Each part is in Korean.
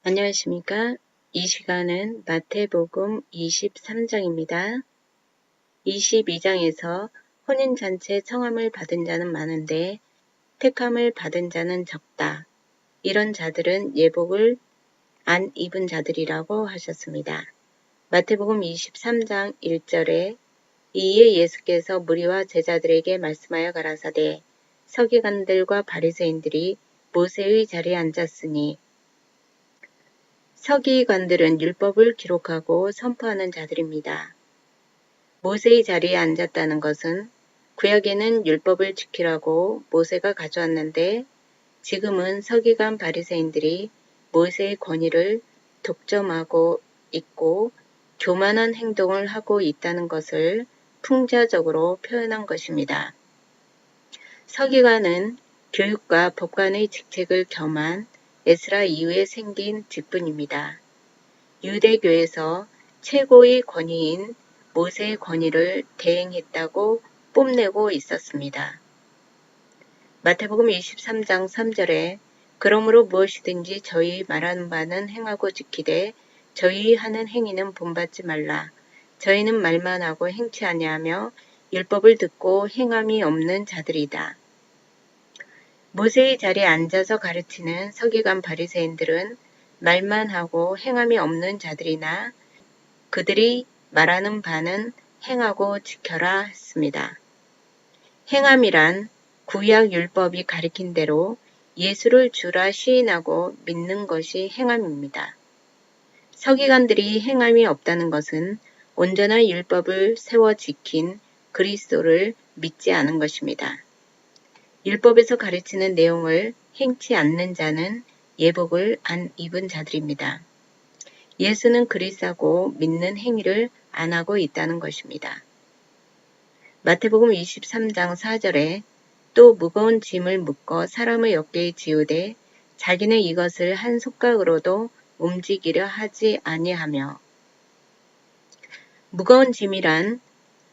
안녕하십니까? 이 시간은 마태복음 23장입니다. 22장에서 혼인잔치에 청함을 받은 자는 많은데 택함을 받은 자는 적다. 이런 자들은 예복을 안 입은 자들이라고 하셨습니다. 마태복음 23장 1절에 이에 예수께서 무리와 제자들에게 말씀하여 가라사대 서기관들과 바리새인들이 모세의 자리에 앉았으니 서기관들은 율법을 기록하고 선포하는 자들입니다. 모세의 자리에 앉았다는 것은 구약에는 율법을 지키라고 모세가 가져왔는데 지금은 서기관 바리새인들이 모세의 권위를 독점하고 있고 교만한 행동을 하고 있다는 것을 풍자적으로 표현한 것입니다. 서기관은 교육과 법관의 직책을 겸한 에스라 이후에 생긴 직분입니다. 유대교에서 최고의 권위인 모세의 권위를 대행했다고 뽐내고 있었습니다. 마태복음 23장 3절에 그러므로 무엇이든지 저희 말하는 바는 행하고 지키되 저희 하는 행위는 본받지 말라. 저희는 말만 하고 행치 아니하며 율법을 듣고 행함이 없는 자들이다. 모세의 자리에 앉아서 가르치는 서기관 바리새인들은 말만 하고 행함이 없는 자들이나 그들이 말하는 바는 행하고 지켜라 했습니다. 행함이란 구약 율법이 가리킨 대로 예수를 주라 시인하고 믿는 것이 행함입니다. 서기관들이 행함이 없다는 것은 온전한 율법을 세워 지킨 그리스도를 믿지 않은 것입니다. 율법에서 가르치는 내용을 행치 않는 자는 예복을 안 입은 자들입니다. 예수는 그리스도고 믿는 행위를 안 하고 있다는 것입니다. 마태복음 23장 4절에 또 무거운 짐을 묶어 사람의 어깨에 지우되 자기는 이것을 한 손가락으로도 움직이려 하지 아니하며 무거운 짐이란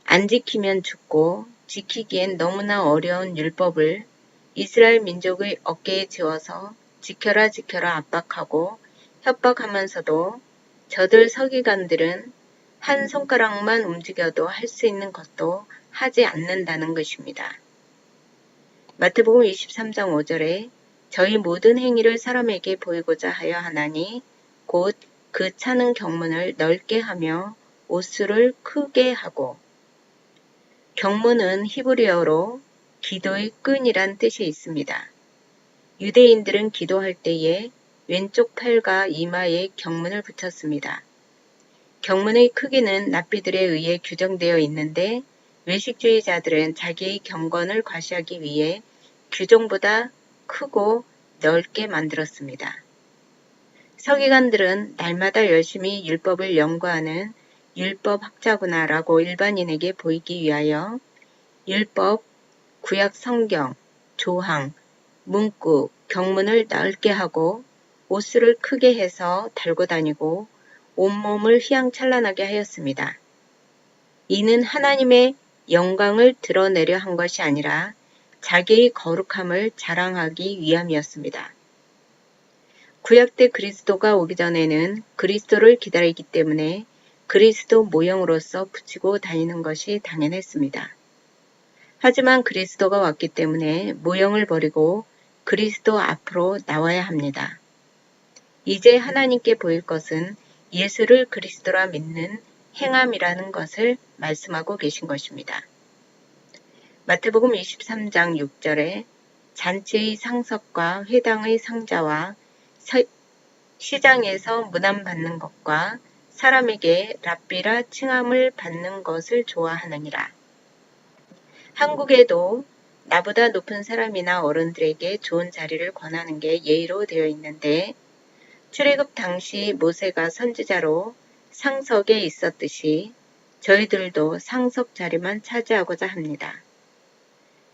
안 지키면 죽고 지키기엔 너무나 어려운 율법을 이스라엘 민족의 어깨에 지워서 지켜라 지켜라 압박하고 협박하면서도 저들 서기관들은 한 손가락만 움직여도 할 수 있는 것도 하지 않는다는 것입니다. 마태복음 23장 5절에 저희 모든 행위를 사람에게 보이고자 하여 하나니 곧 그 차는 경문을 넓게 하며 옷수를 크게 하고 경문은 히브리어로 기도의 끈이란 뜻이 있습니다. 유대인들은 기도할 때에 왼쪽 팔과 이마에 경문을 붙였습니다. 경문의 크기는 랍비들에 의해 규정되어 있는데 외식주의자들은 자기의 경건을 과시하기 위해 규정보다 크고 넓게 만들었습니다. 서기관들은 날마다 열심히 율법을 연구하는 율법학자구나라고 일반인에게 보이기 위하여 율법, 구약 성경, 조항, 문구, 경문을 넓게 하고 옷수를 크게 해서 달고 다니고 온몸을 휘황찬란하게 하였습니다. 이는 하나님의 영광을 드러내려 한 것이 아니라 자기의 거룩함을 자랑하기 위함이었습니다. 구약 때 그리스도가 오기 전에는 그리스도를 기다리기 때문에 그리스도 모형으로서 붙이고 다니는 것이 당연했습니다. 하지만 그리스도가 왔기 때문에 모형을 버리고 그리스도 앞으로 나와야 합니다. 이제 하나님께 보일 것은 예수를 그리스도라 믿는 행함이라는 것을 말씀하고 계신 것입니다. 마태복음 23장 6절에 잔치의 상석과 회당의 상자와 시장에서 문안받는 것과 사람에게 랍비라 칭함을 받는 것을 좋아하느니라. 한국에도 나보다 높은 사람이나 어른들에게 좋은 자리를 권하는 게 예의로 되어 있는데 출애굽 당시 모세가 선지자로 상석에 있었듯이 저희들도 상석 자리만 차지하고자 합니다.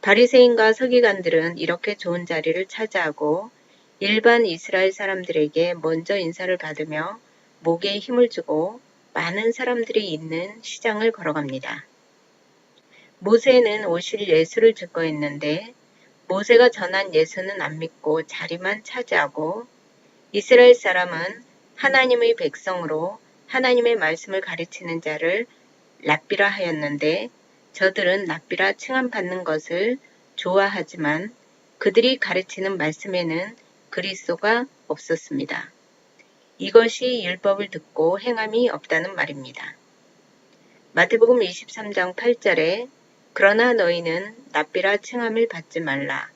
바리새인과 서기관들은 이렇게 좋은 자리를 차지하고 일반 이스라엘 사람들에게 먼저 인사를 받으며 목에 힘을 주고 많은 사람들이 있는 시장을 걸어갑니다. 모세는 오실 예수를 증거했는데 모세가 전한 예수는 안 믿고 자리만 차지하고 이스라엘 사람은 하나님의 백성으로 하나님의 말씀을 가르치는 자를 랍비라 하였는데 저들은 랍비라 칭함받는 것을 좋아하지만 그들이 가르치는 말씀에는 그리스도가 없었습니다. 이것이 율법을 듣고 행함이 없다는 말입니다. 마태복음 23장 8절에 그러나 너희는 랍비라 칭함을 받지 말라.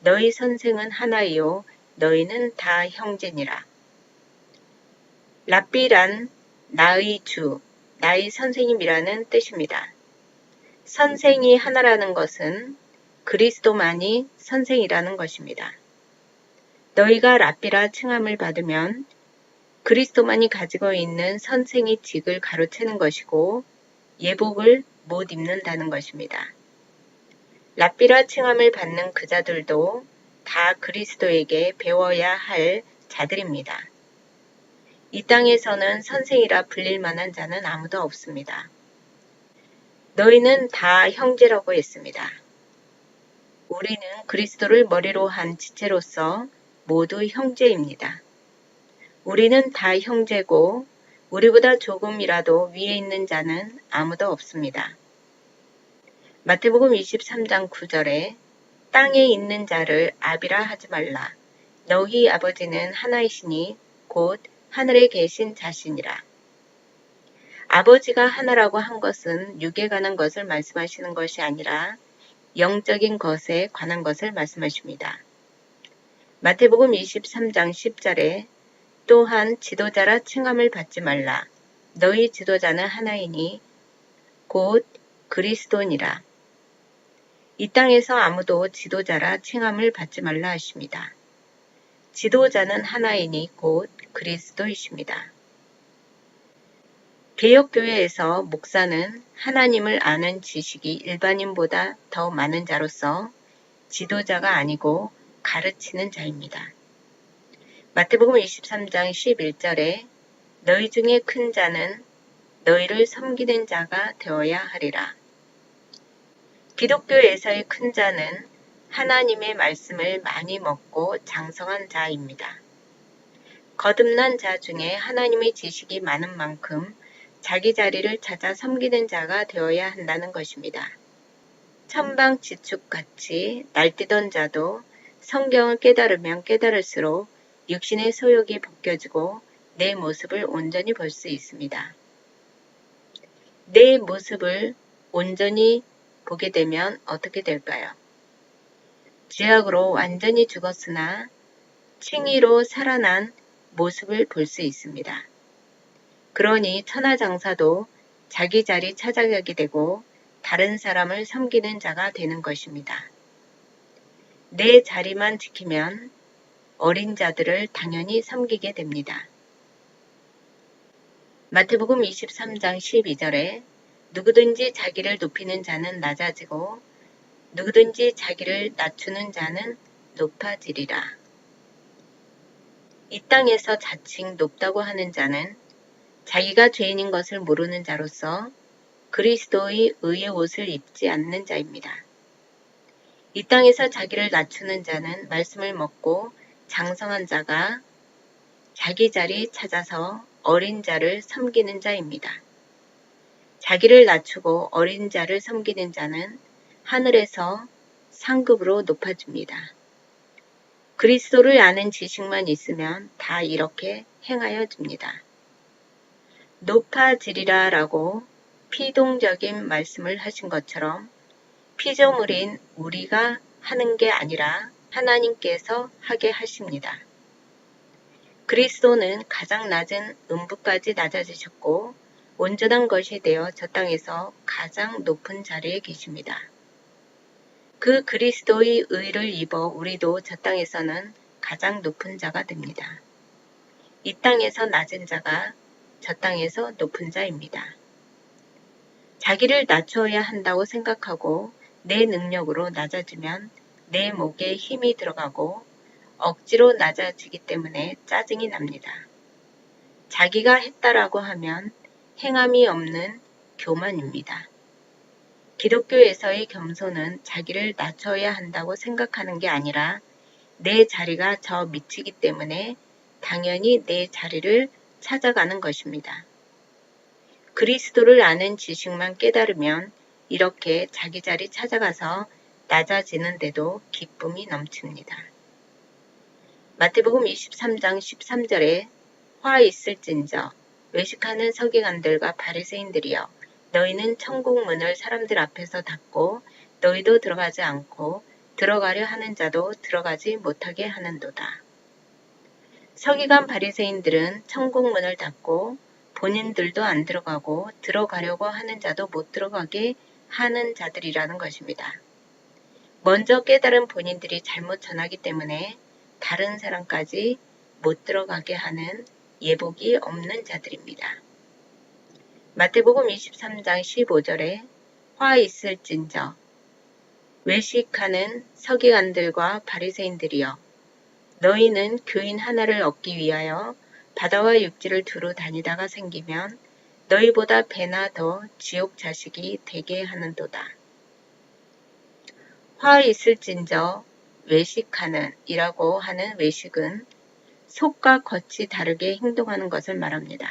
너희 선생은 하나이요 너희는 다 형제니라. 랍비란 나의 주, 나의 선생님이라는 뜻입니다. 선생이 하나라는 것은 그리스도만이 선생이라는 것입니다. 너희가 랍비라 칭함을 받으면 그리스도만이 가지고 있는 선생의 직을 가로채는 것이고 예복을 못 입는다는 것입니다. 랍비라 칭함을 받는 그 자들도 다 그리스도에게 배워야 할 자들입니다. 이 땅에서는 선생이라 불릴 만한 자는 아무도 없습니다. 너희는 다 형제라고 했습니다. 우리는 그리스도를 머리로 한 지체로서 모두 형제입니다. 우리는 다 형제고 우리보다 조금이라도 위에 있는 자는 아무도 없습니다. 마태복음 23장 9절에 땅에 있는 자를 아비라 하지 말라. 너희 아버지는 하나이시니 곧 하늘에 계신 자신이라. 아버지가 하나라고 한 것은 육에 관한 것을 말씀하시는 것이 아니라 영적인 것에 관한 것을 말씀하십니다. 마태복음 23장 10절에 또한 지도자라 칭함을 받지 말라. 너희 지도자는 하나이니 곧 그리스도니라. 이 땅에서 아무도 지도자라 칭함을 받지 말라 하십니다. 지도자는 하나이니 곧 그리스도이십니다. 개혁교회에서 목사는 하나님을 아는 지식이 일반인보다 더 많은 자로서 지도자가 아니고 가르치는 자입니다. 마태복음 23장 11절에 너희 중에 큰 자는 너희를 섬기는 자가 되어야 하리라. 기독교에서의 큰 자는 하나님의 말씀을 많이 먹고 장성한 자입니다. 거듭난 자 중에 하나님의 지식이 많은 만큼 자기 자리를 찾아 섬기는 자가 되어야 한다는 것입니다. 천방지축같이 날뛰던 자도 성경을 깨달으면 깨달을수록 육신의 소욕이 벗겨지고 내 모습을 온전히 볼 수 있습니다. 내 모습을 온전히 보게 되면 어떻게 될까요? 죄악으로 완전히 죽었으나 칭의로 살아난 모습을 볼 수 있습니다. 그러니 천하장사도 자기 자리 찾아가게 되고 다른 사람을 섬기는 자가 되는 것입니다. 내 자리만 지키면 어린 자들을 당연히 섬기게 됩니다. 마태복음 23장 12절에 누구든지 자기를 높이는 자는 낮아지고 누구든지 자기를 낮추는 자는 높아지리라. 이 땅에서 자칭 높다고 하는 자는 자기가 죄인인 것을 모르는 자로서 그리스도의 의의 옷을 입지 않는 자입니다. 이 땅에서 자기를 낮추는 자는 말씀을 먹고 장성한 자가 자기 자리 찾아서 어린 자를 섬기는 자입니다. 자기를 낮추고 어린 자를 섬기는 자는 하늘에서 상급으로 높아집니다. 그리스도를 아는 지식만 있으면 다 이렇게 행하여집니다. 높아지리라 라고 피동적인 말씀을 하신 것처럼 피조물인 우리가 하는 게 아니라 하나님께서 하게 하십니다. 그리스도는 가장 낮은 음부까지 낮아지셨고 온전한 것이 되어 저 땅에서 가장 높은 자리에 계십니다. 그 그리스도의 의를 입어 우리도 저 땅에서는 가장 높은 자가 됩니다. 이 땅에서 낮은 자가 저 땅에서 높은 자입니다. 자기를 낮춰야 한다고 생각하고 내 능력으로 낮아지면 내 목에 힘이 들어가고 억지로 낮아지기 때문에 짜증이 납니다. 자기가 했다라고 하면 행함이 없는 교만입니다. 기독교에서의 겸손은 자기를 낮춰야 한다고 생각하는 게 아니라 내 자리가 저 미치기 때문에 당연히 내 자리를 찾아가는 것입니다. 그리스도를 아는 지식만 깨달으면 이렇게 자기 자리 찾아가서 낮아지는데도 기쁨이 넘칩니다. 마태복음 23장 13절에 화 있을진저 외식하는 서기관들과 바리새인들이여 너희는 천국 문을 사람들 앞에서 닫고 너희도 들어가지 않고 들어가려 하는 자도 들어가지 못하게 하는도다. 서기관 바리새인들은 천국 문을 닫고 본인들도 안 들어가고 들어가려고 하는 자도 못 들어가게 하는 자들이라는 것입니다. 먼저 깨달은 본인들이 잘못 전하기 때문에 다른 사람까지 못 들어가게 하는 예복이 없는 자들입니다. 마태복음 23장 15절에 화 있을진저 외식하는 서기관들과 바리새인들이여 너희는 교인 하나를 얻기 위하여 바다와 육지를 두루 다니다가 생기면 너희보다 배나 더 지옥 자식이 되게 하는도다. 화 있을진저 외식하는 이라고 하는 외식은 속과 겉이 다르게 행동하는 것을 말합니다.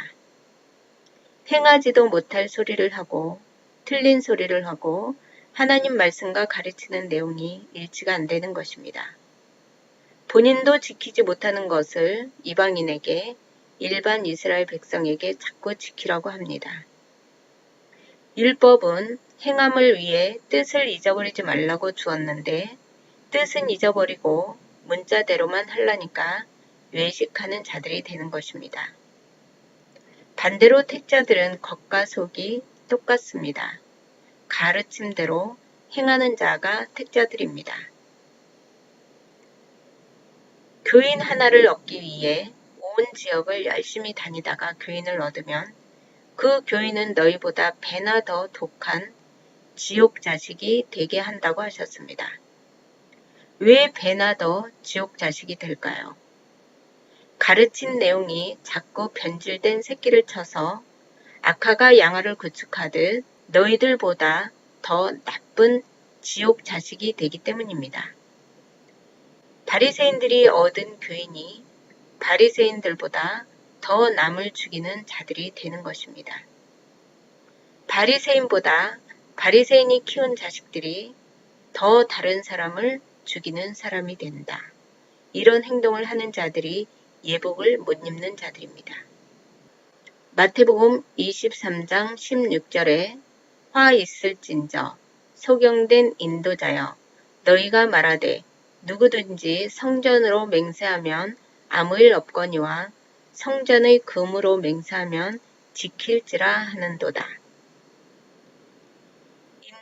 행하지도 못할 소리를 하고 틀린 소리를 하고 하나님 말씀과 가르치는 내용이 일치가 안 되는 것입니다. 본인도 지키지 못하는 것을 이방인에게 일반 이스라엘 백성에게 자꾸 지키라고 합니다. 율법은 행함을 위해 뜻을 잊어버리지 말라고 주었는데 뜻은 잊어버리고 문자대로만 하려니까 외식하는 자들이 되는 것입니다. 반대로 택자들은 겉과 속이 똑같습니다. 가르침대로 행하는 자가 택자들입니다. 교인 하나를 얻기 위해 온 지역을 열심히 다니다가 교인을 얻으면 그 교인은 너희보다 배나 더 독한 지옥 자식이 되게 한다고 하셨습니다. 왜 배나 더 지옥 자식이 될까요? 가르친 내용이 자꾸 변질된 새끼를 쳐서 악화가 양화를 구축하듯 너희들보다 더 나쁜 지옥 자식이 되기 때문입니다. 바리새인들이 얻은 교인이 바리새인들보다 더 남을 죽이는 자들이 되는 것입니다. 바리새인보다 바리새인이 키운 자식들이 더 다른 사람을 죽이는 사람이 된다. 이런 행동을 하는 자들이 예복을 못 입는 자들입니다. 마태복음 23장 16절에 화 있을진저 소경된 인도자여 너희가 말하되 누구든지 성전으로 맹세하면 아무 일 없거니와 성전의 금으로 맹세하면 지킬지라 하는도다.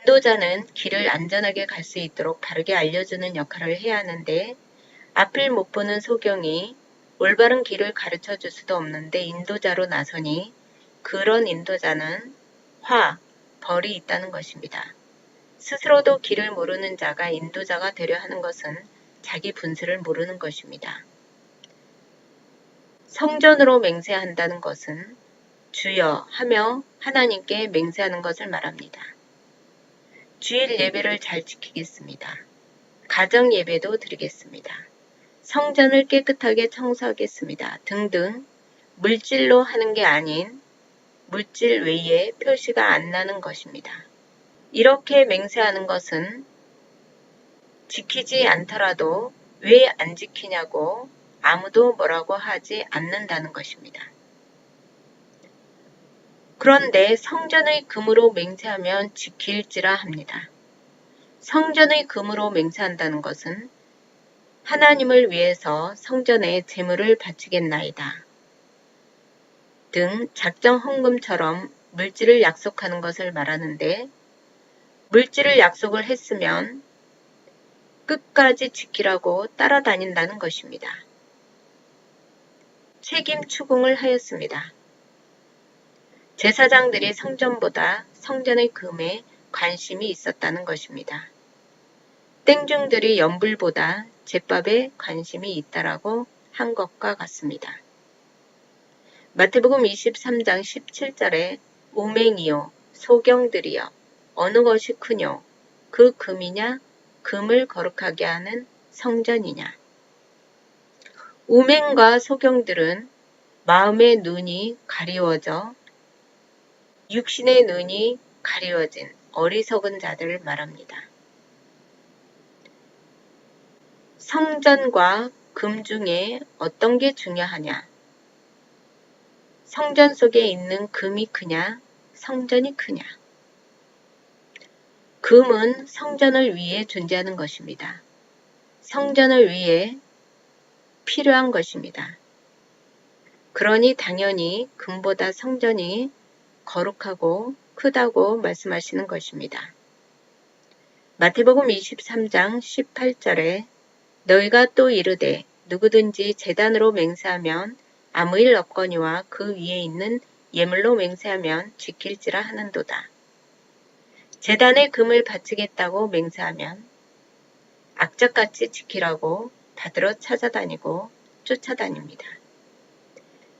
인도자는 길을 안전하게 갈 수 있도록 바르게 알려주는 역할을 해야 하는데 앞을 못 보는 소경이 올바른 길을 가르쳐 줄 수도 없는데 인도자로 나서니 그런 인도자는 벌이 있다는 것입니다. 스스로도 길을 모르는 자가 인도자가 되려 하는 것은 자기 분수를 모르는 것입니다. 성전으로 맹세한다는 것은 주여 하며 하나님께 맹세하는 것을 말합니다. 주일 예배를 잘 지키겠습니다. 가정 예배도 드리겠습니다. 성전을 깨끗하게 청소하겠습니다. 등등 물질로 하는 게 아닌 물질 외에 표시가 안 나는 것입니다. 이렇게 맹세하는 것은 지키지 않더라도 왜 안 지키냐고 아무도 뭐라고 하지 않는다는 것입니다. 그런데 성전의 금으로 맹세하면 지킬지라 합니다. 성전의 금으로 맹세한다는 것은 하나님을 위해서 성전에 제물을 바치겠나이다 등 작정 헌금처럼 물질을 약속하는 것을 말하는데 물질을 약속을 했으면 끝까지 지키라고 따라다닌다는 것입니다. 책임 추궁을 하였습니다. 제사장들이 성전보다 성전의 금에 관심이 있었다는 것입니다. 땡중들이 연불보다 제밥에 관심이 있다라고 한 것과 같습니다. 마태복음 23장 17절에 오맹이요 소경들이여 어느 것이 크뇨 그 금이냐 금을 거룩하게 하는 성전이냐 우맹과 소경들은 마음의 눈이 가리워져 육신의 눈이 가리워진 어리석은 자들을 말합니다. 성전과 금 중에 어떤 게 중요하냐? 성전 속에 있는 금이 크냐? 성전이 크냐? 금은 성전을 위해 존재하는 것입니다. 성전을 위해 필요한 것입니다. 그러니 당연히 금보다 성전이 거룩하고 크다고 말씀하시는 것입니다. 마태복음 23장 18절에 너희가 또 이르되 누구든지 제단으로 맹세하면 아무 일 없거니와 그 위에 있는 예물로 맹세하면 지킬지라 하는도다. 제단에 금을 바치겠다고 맹세하면 악착같이 지키라고 받으러 찾아다니고 쫓아다닙니다.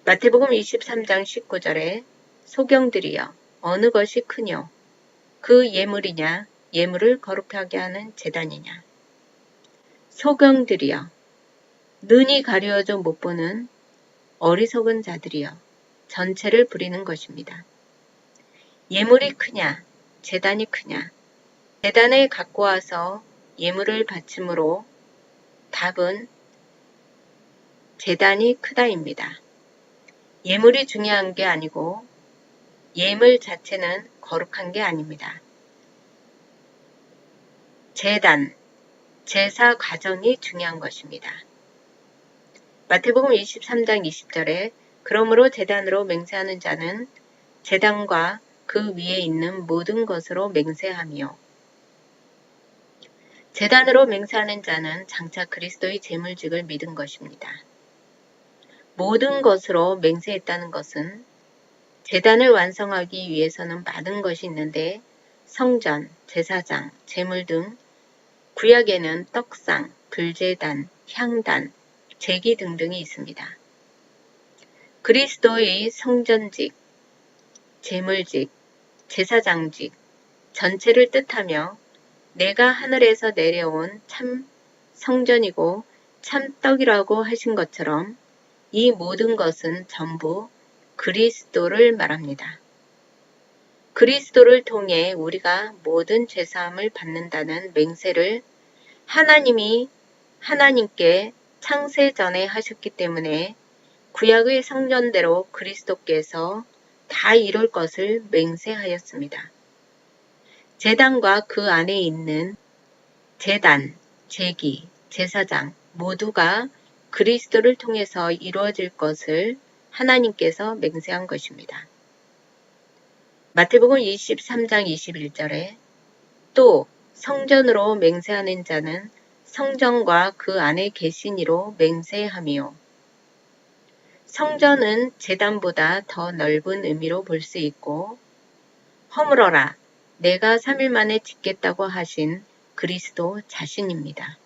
마태복음 23장 19절에 소경들이여 어느 것이 크뇨? 그 예물이냐 예물을 거룩하게 하는 제단이냐? 소경들이여 눈이 가려져 못 보는 어리석은 자들이여 전체를 부리는 것입니다. 예물이 크냐 제단이 크냐? 제단에 갖고 와서 예물을 바침으로 답은 제단이 크다입니다. 예물이 중요한 게 아니고 예물 자체는 거룩한 게 아닙니다. 제단, 제사 과정이 중요한 것입니다. 마태복음 23장 20절에 그러므로 제단으로 맹세하는 자는 제단과 그 위에 있는 모든 것으로 맹세하며 제단으로 맹세하는 자는 장차 그리스도의 제물직을 믿은 것입니다. 모든 것으로 맹세했다는 것은 제단을 완성하기 위해서는 많은 것이 있는데 성전, 제사장, 제물 등 구약에는 떡상, 불제단, 향단, 제기 등등이 있습니다. 그리스도의 성전직, 제물직, 제사장직 전체를 뜻하며 내가 하늘에서 내려온 참 성전이고 참 떡이라고 하신 것처럼 이 모든 것은 전부 그리스도를 말합니다. 그리스도를 통해 우리가 모든 죄사함을 받는다는 맹세를 하나님이 하나님께 창세 전에 하셨기 때문에 구약의 성전대로 그리스도께서 다 이룰 것을 맹세하였습니다. 제단과 그 안에 있는 제단, 제기, 제사장 모두가 그리스도를 통해서 이루어질 것을 하나님께서 맹세한 것입니다. 마태복음 23장 21절에 또 성전으로 맹세하는 자는 성전과 그 안에 계신 이로 맹세하며 성전은 제단보다 더 넓은 의미로 볼 수 있고 허물어라 내가 3일 만에 짓겠다고 하신 그리스도 자신입니다.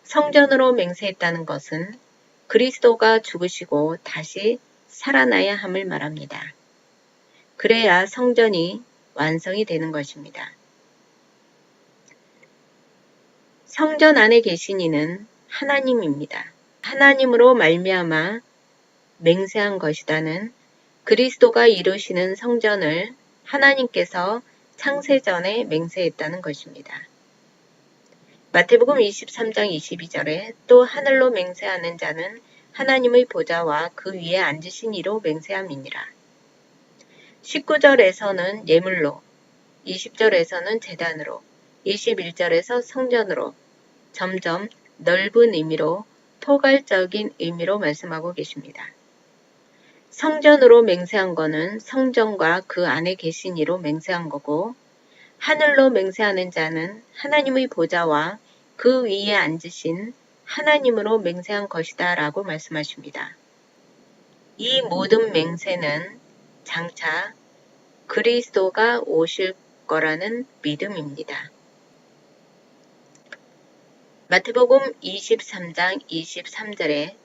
성전으로 맹세했다는 것은 그리스도가 죽으시고 다시 살아나야 함을 말합니다. 그래야 성전이 완성이 되는 것입니다. 성전 안에 계신 이는 하나님입니다. 하나님으로 말미암아 맹세한 것이다는 그리스도가 이루시는 성전을 하나님께서 창세전에 맹세했다는 것입니다. 마태복음 23장 22절에 또 하늘로 맹세하는 자는 하나님의 보좌와 그 위에 앉으신 이로 맹세함이니라. 19절에서는 예물로, 20절에서는 제단으로, 21절에서 성전으로 점점 넓은 의미로 포괄적인 의미로 말씀하고 계십니다. 성전으로 맹세한 거는 성전과 그 안에 계신 이로 맹세한 거고 하늘로 맹세하는 자는 하나님의 보좌와 그 위에 앉으신 하나님으로 맹세한 것이다 라고 말씀하십니다. 이 모든 맹세는 장차 그리스도가 오실 거라는 믿음입니다. 마태복음 23장 23절에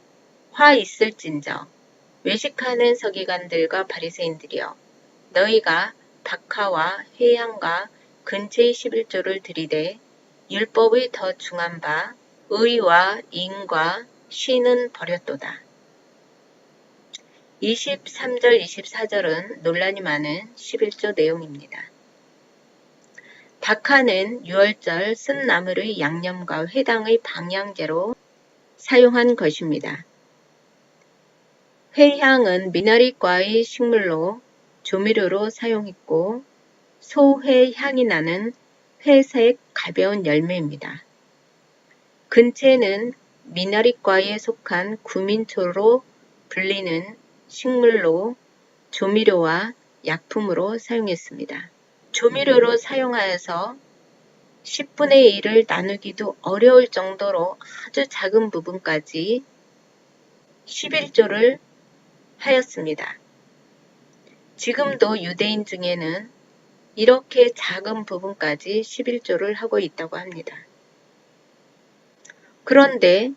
화 있을진저 외식하는 서기관들과 바리새인들이여 너희가 박하와 회향과 근처의 11조를 들이되 율법의 더 중한 바 의와 인과 신은 버렸도다. 23절, 24절은 논란이 많은 11조 내용입니다. 박하는 유월절 쓴 나물의 양념과 회당의 방향제로 사용한 것입니다. 회향은 미나리과의 식물로 조미료로 사용했고 소회향이 나는 회색 가벼운 열매입니다. 근채는 미나리과에 속한 구민초로 불리는 식물로 조미료와 약품으로 사용했습니다. 조미료로 사용하여서 10분의 1을 나누기도 어려울 정도로 아주 작은 부분까지 11조를 하였습니다. 지금도 유대인 중에는 이렇게 작은 부분까지 11조를 하고 있다고 합니다. 그런데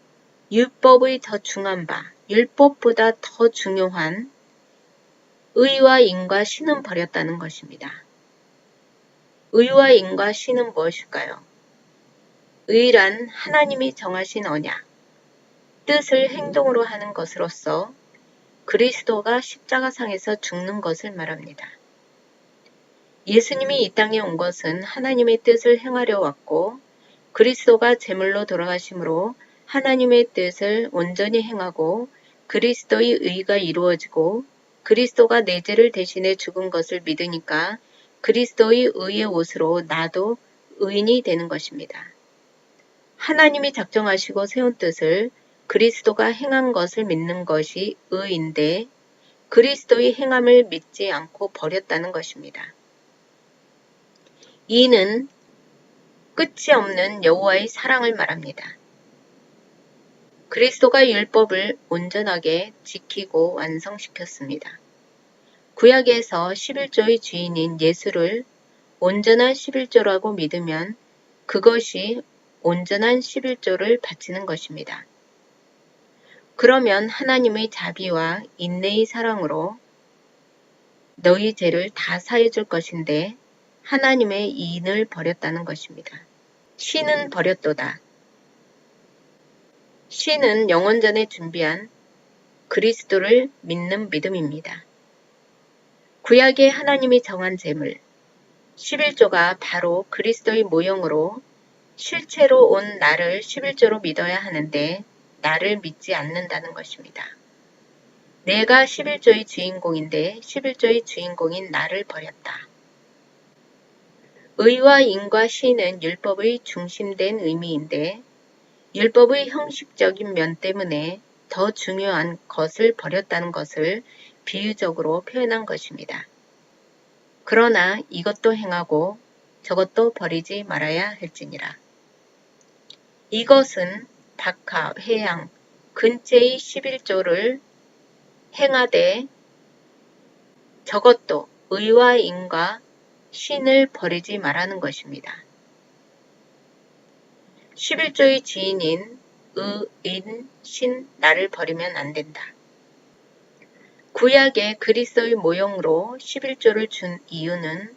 율법의 더 중한 바, 율법보다 더 중요한 의와 인과 신은 버렸다는 것입니다. 의와 인과 신은 무엇일까요? 의란 하나님이 정하신 언약, 뜻을 행동으로 하는 것으로서 그리스도가 십자가상에서 죽는 것을 말합니다. 예수님이 이 땅에 온 것은 하나님의 뜻을 행하려 왔고 그리스도가 제물로 돌아가심으로 하나님의 뜻을 온전히 행하고 그리스도의 의가 이루어지고 그리스도가 내 죄를 대신해 죽은 것을 믿으니까 그리스도의 의의 옷으로 나도 의인이 되는 것입니다. 하나님이 작정하시고 세운 뜻을 그리스도가 행한 것을 믿는 것이 의인데 그리스도의 행함을 믿지 않고 버렸다는 것입니다. 이는 끝이 없는 여호와의 사랑을 말합니다. 그리스도가 율법을 온전하게 지키고 완성시켰습니다. 구약에서 11조의 주인인 예수를 온전한 11조라고 믿으면 그것이 온전한 11조를 바치는 것입니다. 그러면 하나님의 자비와 인내의 사랑으로 너희 죄를 다 사해 줄 것인데 하나님의 이인을 버렸다는 것입니다. 신은 버렸도다. 신은 영원전에 준비한 그리스도를 믿는 믿음입니다. 구약의 하나님이 정한 제물 11조가 바로 그리스도의 모형으로 실체로 온 나를 11조로 믿어야 하는데 나를 믿지 않는다는 것입니다. 내가 11조의 주인공인데 11조의 주인공인 나를 버렸다. 의와 인과 신은 율법의 중심된 의미인데 율법의 형식적인 면 때문에 더 중요한 것을 버렸다는 것을 비유적으로 표현한 것입니다. 그러나 이것도 행하고 저것도 버리지 말아야 할지니라. 이것은 박하, 회양, 근체의 11조를 행하되 저것도 의와 인과 신을 버리지 말라는 것입니다. 11조의 지인인 의, 인, 신, 나를 버리면 안 된다. 구약의 그리스도의 모형으로 11조를 준 이유는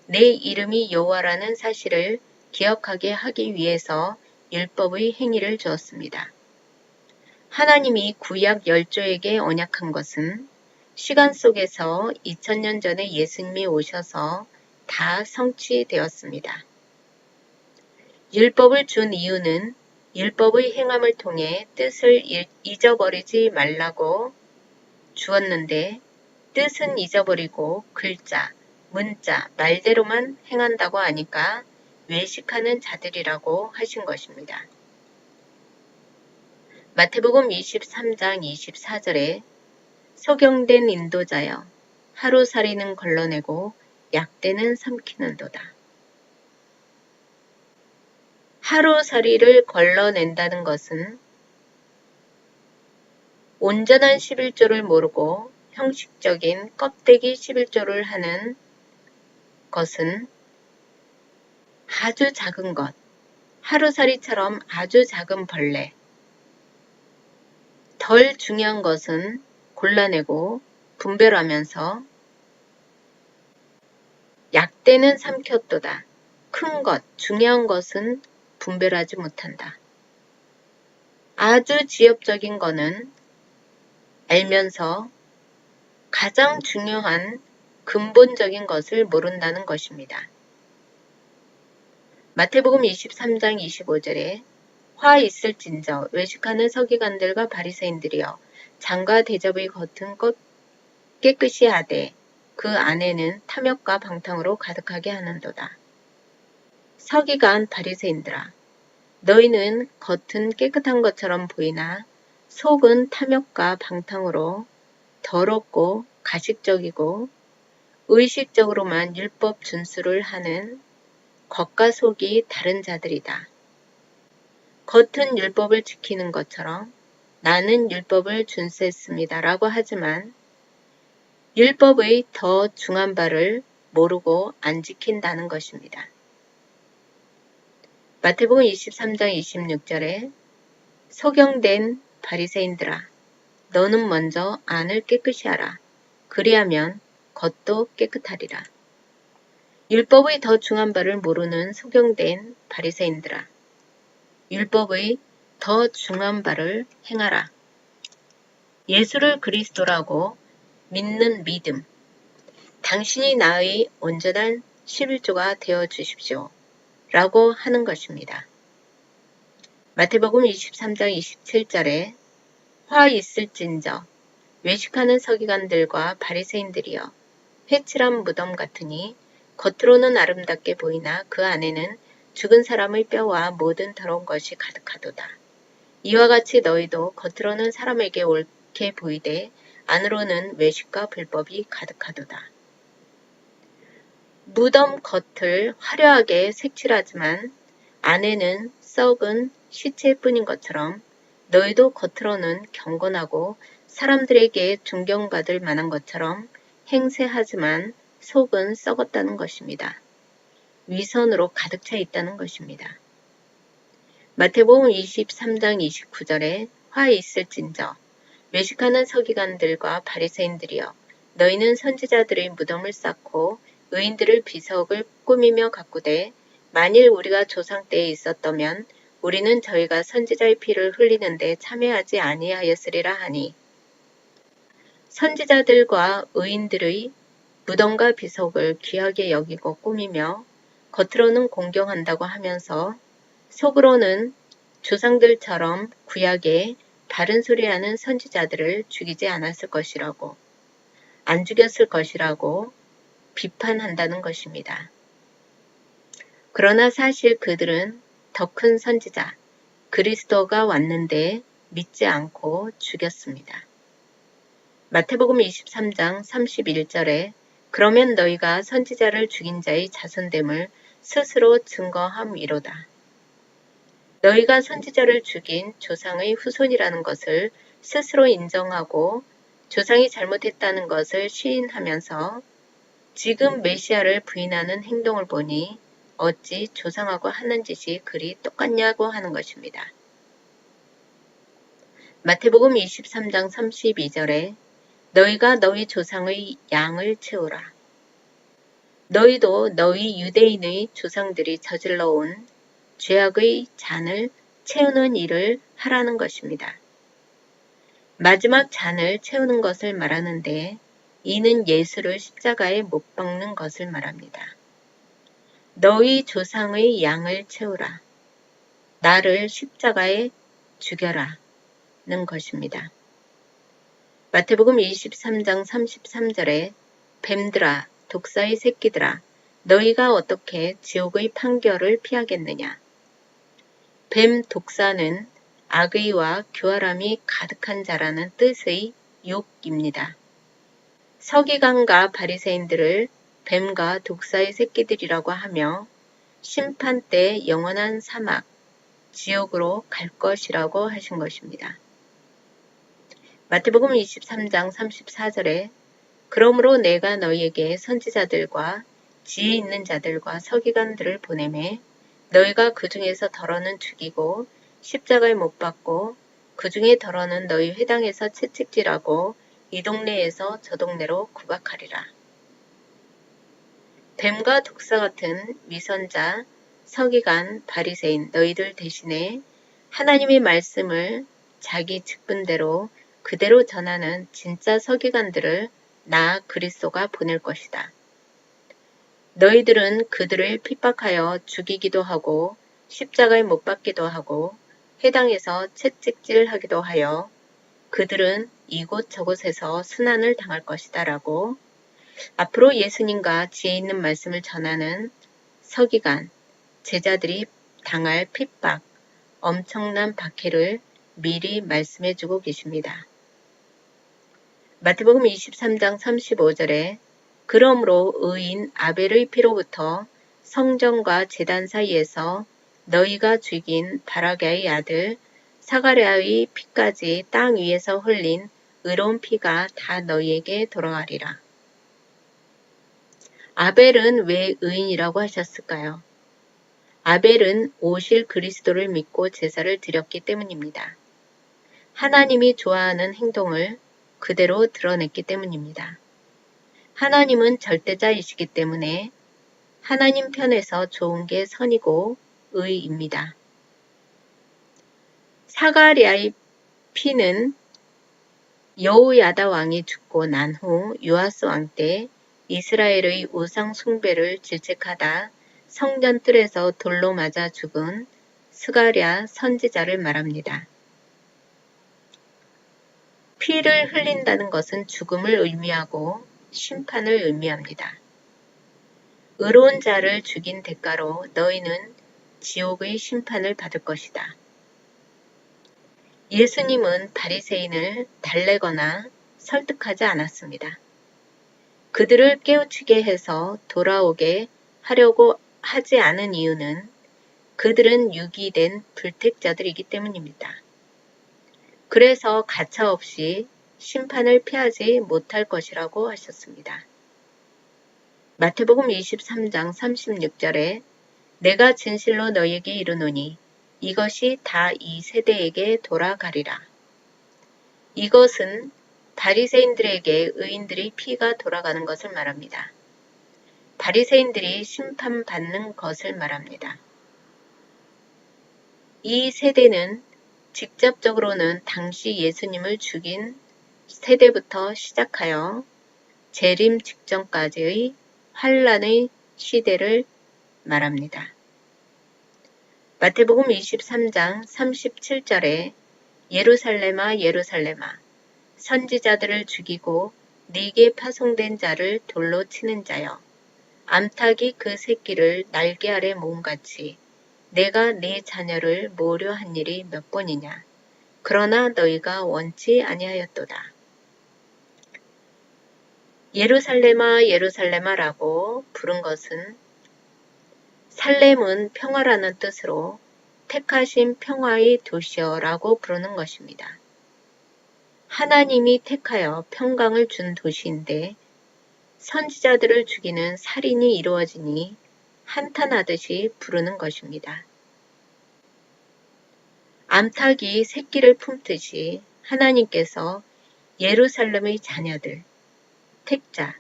내 이름이 여호와라는 사실을 기억하게 하기 위해서 율법의 행위를 주었습니다. 하나님이 구약 10조에게 언약한 것은 시간 속에서 2000년 전에 예수님이 오셔서 다 성취되었습니다. 율법을 준 이유는 율법의 행함을 통해 뜻을 잊어버리지 말라고 주었는데 뜻은 잊어버리고 글자, 문자, 말대로만 행한다고 하니까 외식하는 자들이라고 하신 것입니다. 마태복음 23장 24절에 소경된 인도자여 하루살이는 걸러내고 약대는 삼키는도다. 하루살이를 걸러낸다는 것은 온전한 11조를 모르고 형식적인 껍데기 11조를 하는 것은 아주 작은 것, 하루살이처럼 아주 작은 벌레, 덜 중요한 것은 골라내고 분별하면서 약대는 삼켰도다. 큰 것, 중요한 것은 분별하지 못한다. 아주 지엽적인 거는 알면서 가장 중요한 근본적인 것을 모른다는 것입니다. 마태복음 23장 25절에 화 있을진저 외식하는 서기관들과 바리새인들이여 장과 대접의 겉은 깨끗이 하되 그 안에는 탐욕과 방탕으로 가득하게 하는도다. 서기관 바리새인들아 너희는 겉은 깨끗한 것처럼 보이나 속은 탐욕과 방탕으로 더럽고 가식적이고 의식적으로만 율법 준수를 하는 겉과 속이 다른 자들이다. 겉은 율법을 지키는 것처럼 나는 율법을 준수했습니다. 라고 하지만 율법의 더 중한 바를 모르고 안 지킨다는 것입니다. 마태복음 23장 26절에 소경된 바리새인들아 너는 먼저 안을 깨끗이 하라. 그리하면 겉도 깨끗하리라. 율법의 더 중한 바를 모르는 소경된 바리새인들아 율법의 더 중한 바를 행하라. 예수를 그리스도라고 믿는 믿음. 당신이 나의 온전한 11조가 되어 주십시오. 라고 하는 것입니다. 마태복음 23장 27절에 화 있을진저 외식하는 서기관들과 바리새인들이여 회칠한 무덤 같으니 겉으로는 아름답게 보이나 그 안에는 죽은 사람의 뼈와 모든 더러운 것이 가득하도다. 이와 같이 너희도 겉으로는 사람에게 옳게 보이되 안으로는 외식과 불법이 가득하도다. 무덤 겉을 화려하게 색칠하지만 안에는 썩은 시체뿐인 것처럼 너희도 겉으로는 경건하고 사람들에게 존경받을 만한 것처럼 행세하지만 속은 썩었다는 것입니다. 위선으로 가득 차 있다는 것입니다. 마태복음 23장 29절에 화 있을진저 외식하는 서기관들과 바리새인들이여 너희는 선지자들의 무덤을 쌓고 의인들을 비석을 꾸미며 가꾸되 만일 우리가 조상 때에 있었다면 우리는 저희가 선지자의 피를 흘리는데 참여하지 아니하였으리라 하니 선지자들과 의인들의 무덤과 비석을 귀하게 여기고 꾸미며 겉으로는 공경한다고 하면서 속으로는 조상들처럼 구약에 바른 소리하는 선지자들을 죽이지 않았을 것이라고 안 죽였을 것이라고 비판한다는 것입니다. 그러나 사실 그들은 더 큰 선지자 그리스도가 왔는데 믿지 않고 죽였습니다. 마태복음 23장 31절에 그러면 너희가 선지자를 죽인 자의 자손됨을 스스로 증거함이로다. 너희가 선지자를 죽인 조상의 후손이라는 것을 스스로 인정하고 조상이 잘못했다는 것을 시인하면서 지금 메시아를 부인하는 행동을 보니 어찌 조상하고 하는 짓이 그리 똑같냐고 하는 것입니다. 마태복음 23장 32절에 너희가 너희 조상의 양을 채우라. 너희도 너희 유대인의 조상들이 저질러 온 죄악의 잔을 채우는 일을 하라는 것입니다. 마지막 잔을 채우는 것을 말하는데 이는 예수를 십자가에 못 박는 것을 말합니다. 너희 조상의 양을 채우라. 나를 십자가에 죽여라. 는 것입니다. 마태복음 23장 33절에 뱀들아 독사의 새끼들아 너희가 어떻게 지옥의 판결을 피하겠느냐. 뱀 독사는 악의와 교활함이 가득한 자라는 뜻의 욕입니다. 서기관과 바리새인들을 뱀과 독사의 새끼들이라고 하며 심판 때 영원한 사막, 지옥으로 갈 것이라고 하신 것입니다. 마태복음 23장 34절에 그러므로 내가 너희에게 선지자들과 지혜 있는 자들과 서기관들을 보내매 너희가 그 중에서 덜어는 죽이고 십자가에 못 박고 그 중에 덜어는 너희 회당에서 채찍질하고 이 동네에서 저 동네로 구박하리라. 뱀과 독사 같은 위선자, 서기관, 바리새인 너희들 대신에 하나님의 말씀을 자기 직분대로 그대로 전하는 진짜 서기관들을 나 그리스도가 보낼 것이다. 너희들은 그들을 핍박하여 죽이기도 하고 십자가에 못 박기도 하고 회당에서 채찍질하기도 하여 그들은 이곳저곳에서 순환을 당할 것이다 라고 앞으로 예수님과 지혜 있는 말씀을 전하는 서기관, 제자들이 당할 핍박, 엄청난 박해를 미리 말씀해주고 계십니다. 마태복음 23장 35절에 그러므로 의인 아벨의 피로부터 성전과 제단 사이에서 너희가 죽인 바라게의 아들 사가랴의 피까지 땅 위에서 흘린 의로운 피가 다 너희에게 돌아가리라. 아벨은 왜 의인이라고 하셨을까요? 아벨은 오실 그리스도를 믿고 제사를 드렸기 때문입니다. 하나님이 좋아하는 행동을 그대로 드러냈기 때문입니다. 하나님은 절대자이시기 때문에 하나님 편에서 좋은 게 선이고 의입니다. 사가랴의 피는 여호야다 왕이 죽고 난 후 요아스 왕 때 이스라엘의 우상 숭배를 질책하다 성전 뜰에서 돌로 맞아 죽은 스가랴 선지자를 말합니다. 피를 흘린다는 것은 죽음을 의미하고 심판을 의미합니다. 의로운 자를 죽인 대가로 너희는 지옥의 심판을 받을 것이다. 예수님은 바리새인을 달래거나 설득하지 않았습니다. 그들을 깨우치게 해서 돌아오게 하려고 하지 않은 이유는 그들은 유기된 불택자들이기 때문입니다. 그래서 가차없이 심판을 피하지 못할 것이라고 하셨습니다. 마태복음 23장 36절에 내가 진실로 너희에게 이르노니 이것이 다 이 세대에게 돌아가리라. 이것은 바리새인들에게 의인들의 피가 돌아가는 것을 말합니다. 바리새인들이 심판받는 것을 말합니다. 이 세대는 직접적으로는 당시 예수님을 죽인 세대부터 시작하여 재림 직전까지의 환란의 시대를 말합니다. 마태복음 23장 37절에 예루살렘아 예루살렘아 선지자들을 죽이고 네게 파송된 자를 돌로 치는 자여 암탉이 그 새끼를 날개 아래 모음같이 내가 네 자녀를 모으려 한 일이 몇 번이냐 그러나 너희가 원치 아니하였도다. 예루살렘아 예루살렘아라고 부른 것은 살렘은 평화라는 뜻으로 택하신 평화의 도시여라고 부르는 것입니다. 하나님이 택하여 평강을 준 도시인데 선지자들을 죽이는 살인이 이루어지니 한탄하듯이 부르는 것입니다. 암탉이 새끼를 품듯이 하나님께서 예루살렘의 자녀들, 택자,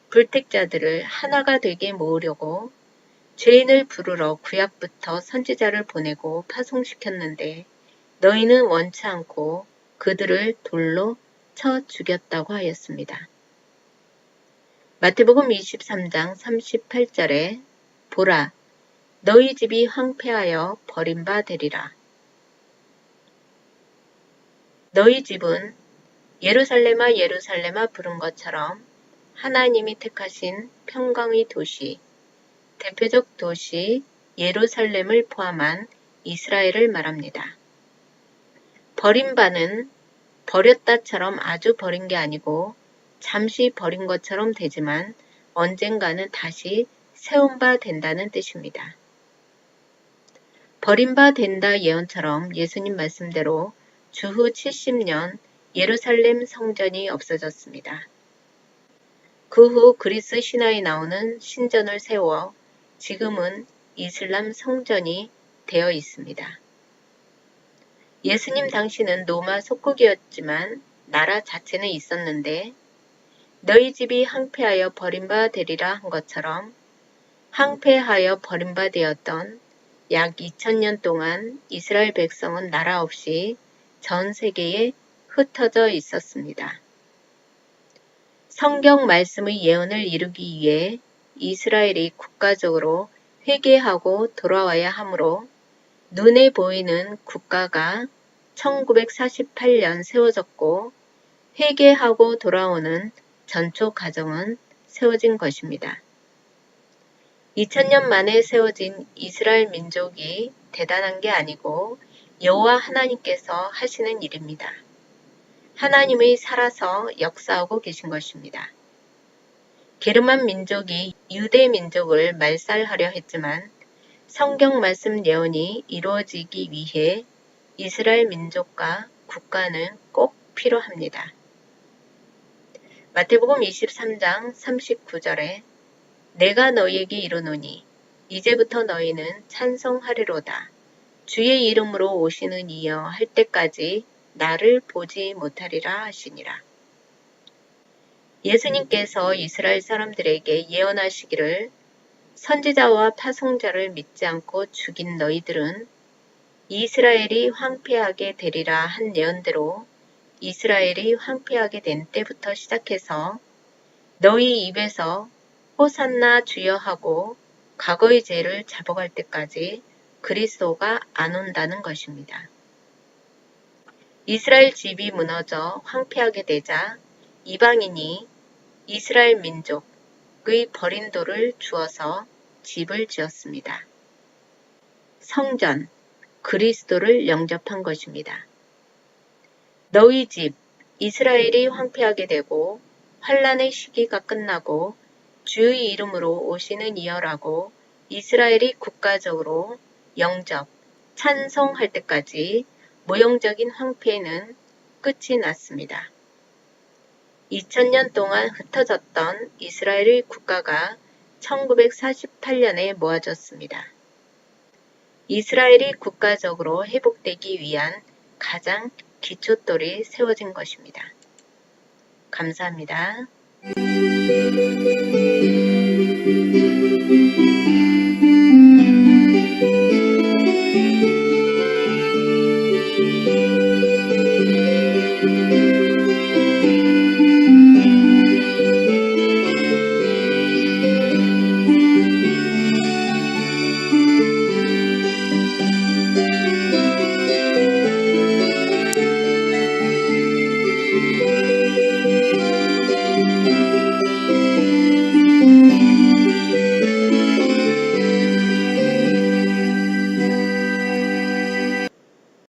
불택자들을 하나가 되게 모으려고 죄인을 부르러 구약부터 선지자를 보내고 파송시켰는데 너희는 원치 않고 그들을 돌로 쳐 죽였다고 하였습니다. 마태복음 23장 38절에 보라, 너희 집이 황폐하여 버림바 되리라. 너희 집은 예루살렘아 예루살렘아 부른 것처럼 하나님이 택하신 평강의 도시, 대표적 도시 예루살렘을 포함한 이스라엘을 말합니다. 버림바는 버렸다처럼 아주 버린 게 아니고 잠시 버린 것처럼 되지만 언젠가는 다시 세운 바 된다는 뜻입니다. 버린 바 된다 예언처럼 예수님 말씀대로 주후 70년 예루살렘 성전이 없어졌습니다. 그 후 그리스 신화에 나오는 신전을 세워 지금은 이슬람 성전이 되어 있습니다. 예수님 당시는 로마 속국이었지만 나라 자체는 있었는데 너희 집이 황폐하여 버림바 되리라 한 것처럼 황폐하여 버림바 되었던 약 2000년 동안 이스라엘 백성은 나라 없이 전 세계에 흩어져 있었습니다. 성경 말씀의 예언을 이루기 위해 이스라엘이 국가적으로 회개하고 돌아와야 하므로 눈에 보이는 국가가 1948년 세워졌고 회개하고 돌아오는 전초 가정은 세워진 것입니다. 2000년 만에 세워진 이스라엘 민족이 대단한 게 아니고 여호와 하나님께서 하시는 일입니다. 하나님이 살아서 역사하고 계신 것입니다. 게르만 민족이 유대 민족을 말살하려 했지만 성경 말씀 예언이 이루어지기 위해 이스라엘 민족과 국가는 꼭 필요합니다. 마태복음 23장 39절에 내가 너희에게 이르노니 이제부터 너희는 찬송하리로다. 주의 이름으로 오시는 이여 할 때까지 나를 보지 못하리라 하시니라. 예수님께서 이스라엘 사람들에게 예언하시기를 선지자와 파송자를 믿지 않고 죽인 너희들은 이스라엘이 황폐하게 되리라 한 예언대로 이스라엘이 황폐하게 된 때부터 시작해서 너희 입에서 호산나 주여 하고 과거의 죄를 잡아갈 때까지 그리스도가 안 온다는 것입니다. 이스라엘 집이 무너져 황폐하게 되자 이방인이 이스라엘 민족의 버린 돌을 주어서 집을 지었습니다. 성전, 그리스도를 영접한 것입니다. 너희 집, 이스라엘이 황폐하게 되고 환란의 시기가 끝나고 주의 이름으로 오시는 이여라고 이스라엘이 국가적으로 영접, 찬송할 때까지 모형적인 황폐는 끝이 났습니다. 2000년 동안 흩어졌던 이스라엘의 국가가 1948년에 모아졌습니다. 이스라엘이 국가적으로 회복되기 위한 가장 기초돌이 세워진 것입니다. 감사합니다.